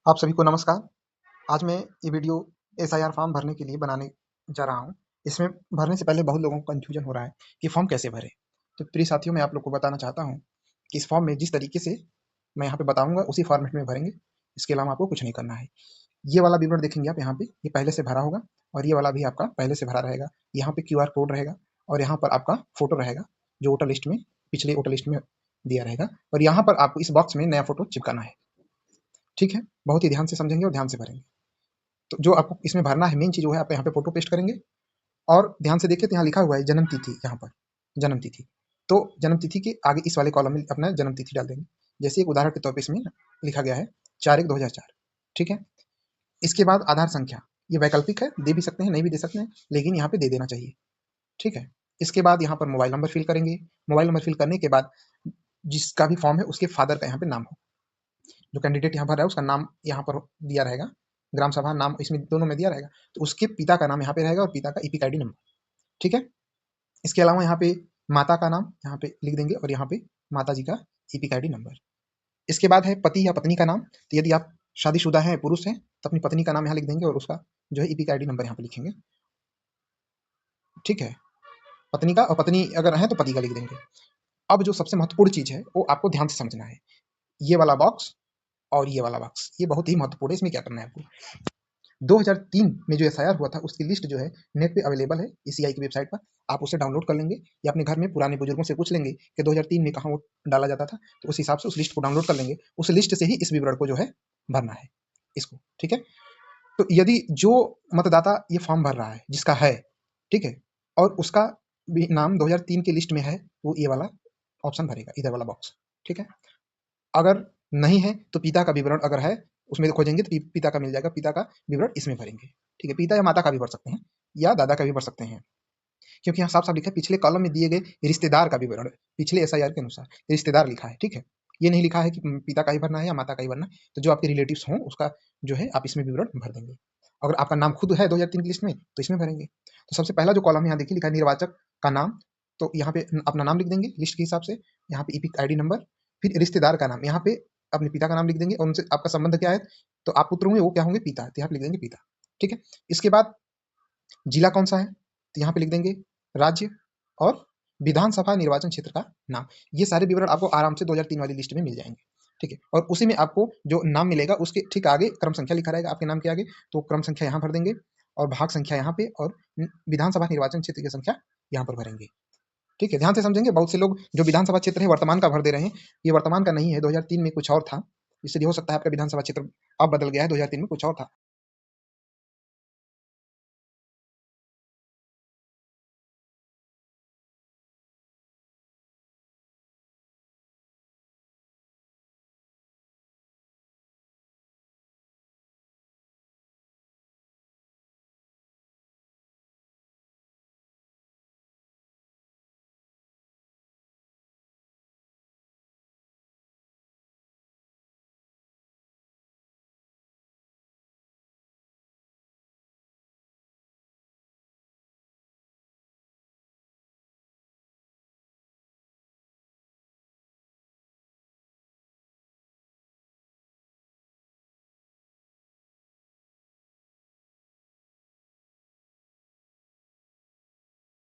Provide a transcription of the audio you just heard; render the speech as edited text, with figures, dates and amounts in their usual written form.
आप सभी को नमस्कार। आज मैं ये वीडियो एसआईआर फॉर्म भरने के लिए बनाने जा रहा हूँ। इसमें भरने से पहले बहुत लोगों को कन्फ्यूजन हो रहा है कि फॉर्म कैसे भरें। तो प्रिय साथियों, मैं आप लोग को बताना चाहता हूँ कि इस फॉर्म में जिस तरीके से मैं यहाँ पे बताऊँगा उसी फॉर्मेट में भरेंगे। इसके अलावा आपको कुछ नहीं करना है। ये वाला विवरण देखेंगे आप यहाँ पे, ये पहले से भरा होगा और ये वाला भी आपका पहले से भरा रहेगा। यहाँ पे क्यूआर कोड रहेगा और यहाँ पर आपका फोटो रहेगा जो वोटर लिस्ट में, पिछले वोटर लिस्ट में दिया रहेगा, और यहाँ पर आपको इस बॉक्स में नया फोटो चिपकाना है। ठीक है, बहुत ही ध्यान से समझेंगे और ध्यान से भरेंगे। तो जो आपको इसमें भरना है, मेन चीज वो है, आप यहाँ पे फोटो पेस्ट करेंगे और ध्यान से देखिए तो यहाँ लिखा हुआ है जन्म तिथि। यहाँ पर जन्म तिथि, तो जन्म तिथि के आगे इस वाले कॉलम में अपना जन्म तिथि डाल देंगे। जैसे एक उदाहरण के तौर पर इसमें लिखा गया है 4/1/2004। ठीक है, इसके बाद आधार संख्या, ये वैकल्पिक है, दे भी सकते हैं नहीं भी दे सकते हैं, लेकिन यहाँ पे दे देना चाहिए। ठीक है, इसके बाद यहाँ पर मोबाइल नंबर फिल करेंगे। मोबाइल नंबर फिल करने के बाद जिसका भी फॉर्म है उसके फादर का यहाँ पे नाम हो, जो कैंडिडेट यहाँ भर रहा है उसका नाम यहाँ पर दिया रहेगा, ग्राम सभा नाम इसमें दोनों में दिया रहेगा, तो उसके पिता का नाम यहाँ पे रहेगा और पिता का ईपिक आईडी नंबर। ठीक है, इसके अलावा यहाँ पे माता का नाम यहाँ पे लिख देंगे और यहाँ पे माता जी का ईपिक आईडी नंबर। इसके बाद है पति या पत्नी का नाम, तो यदि आप शादीशुदा हैं, पुरुष हैं, तो अपनी पत्नी का नाम यहाँ लिख देंगे और उसका जो है ईपिक आईडी नंबर यहाँ पे लिखेंगे। ठीक है, पत्नी का, और पत्नी अगर है तो पति का लिख देंगे। अब जो सबसे महत्वपूर्ण चीज है वो आपको ध्यान से समझना है, ये वाला बॉक्स और ये वाला बॉक्स, ये बहुत ही महत्वपूर्ण है। इसमें क्या करना है आपको, 2003 में जो एसआईआर हुआ था उसकी लिस्ट जो है नेट पे अवेलेबल है, ईसीआई की वेबसाइट पर। आप उसे डाउनलोड कर लेंगे या अपने घर में पुराने बुजुर्गों से पूछ लेंगे कि 2003 में कहाँ वोट डाला जाता था, तो उस हिसाब से उस लिस्ट को डाउनलोड कर लेंगे। उस लिस्ट से ही इस विवरण को जो है भरना है इसको। ठीक है, तो यदि जो मतदाता ये फॉर्म भर रहा है जिसका है, ठीक है, और उसका भी नाम 2003 की लिस्ट में है, वो ये वाला ऑप्शन भरेगा, इधर वाला बॉक्स। ठीक है, अगर नहीं है तो पिता का विवरण अगर है उसमें खोजेंगे तो पिता का मिल जाएगा, पिता का विवरण इसमें भरेंगे। ठीक है, पिता या माता का भी भर सकते हैं या दादा का भी भर सकते हैं, क्योंकि यहाँ साफ साफ लिखा है पिछले कॉलम में दिए गए रिश्तेदार का विवरण, पिछले एसआईआर के अनुसार रिश्तेदार लिखा है। ठीक है, ये नहीं लिखा है कि पिता का ही भरना है या माता का ही भरना है। तो जो आपके रिलेटिव्स हों उसका जो है आप इसमें विवरण भर देंगे। अगर आपका नाम खुद है 2003 की लिस्ट में तो इसमें भरेंगे। तो सबसे पहला जो कॉलम यहाँ देखिए लिखा है निर्वाचक का नाम, तो यहाँ पे अपना नाम लिख देंगे लिस्ट के हिसाब से, यहाँ पे ईपिक आईडी नंबर, फिर रिश्तेदार का नाम, यहाँ पे अपने पिता का नाम लिख देंगे और उनसे आपका संबंध क्या है, तो आप पुत्र होंगे वो क्या होंगे, पिता, तो यहाँ पे लिख देंगे पिता। ठीक है, इसके बाद जिला कौन सा है तो यहाँ पे लिख देंगे राज्य और विधानसभा निर्वाचन क्षेत्र का नाम। ये सारे विवरण आपको आराम से 2003 वाली लिस्ट में मिल जाएंगे। ठीक है, और उसी में आपको जो नाम मिलेगा उसके ठीक आगे क्रम संख्या लिखा रहेगा आपके नाम के आगे, तो क्रम संख्या यहाँ भर देंगे और भाग संख्या यहाँ पे, और विधानसभा निर्वाचन क्षेत्र की संख्या यहाँ पर भरेंगे। ठीक है, ध्यान से समझेंगे। बहुत से लोग जो विधानसभा क्षेत्र है वर्तमान का भर दे रहे हैं, ये वर्तमान का नहीं है, 2003 में कुछ और था, इसलिए हो सकता है आपका विधानसभा क्षेत्र अब बदल गया है, 2003 में कुछ और था।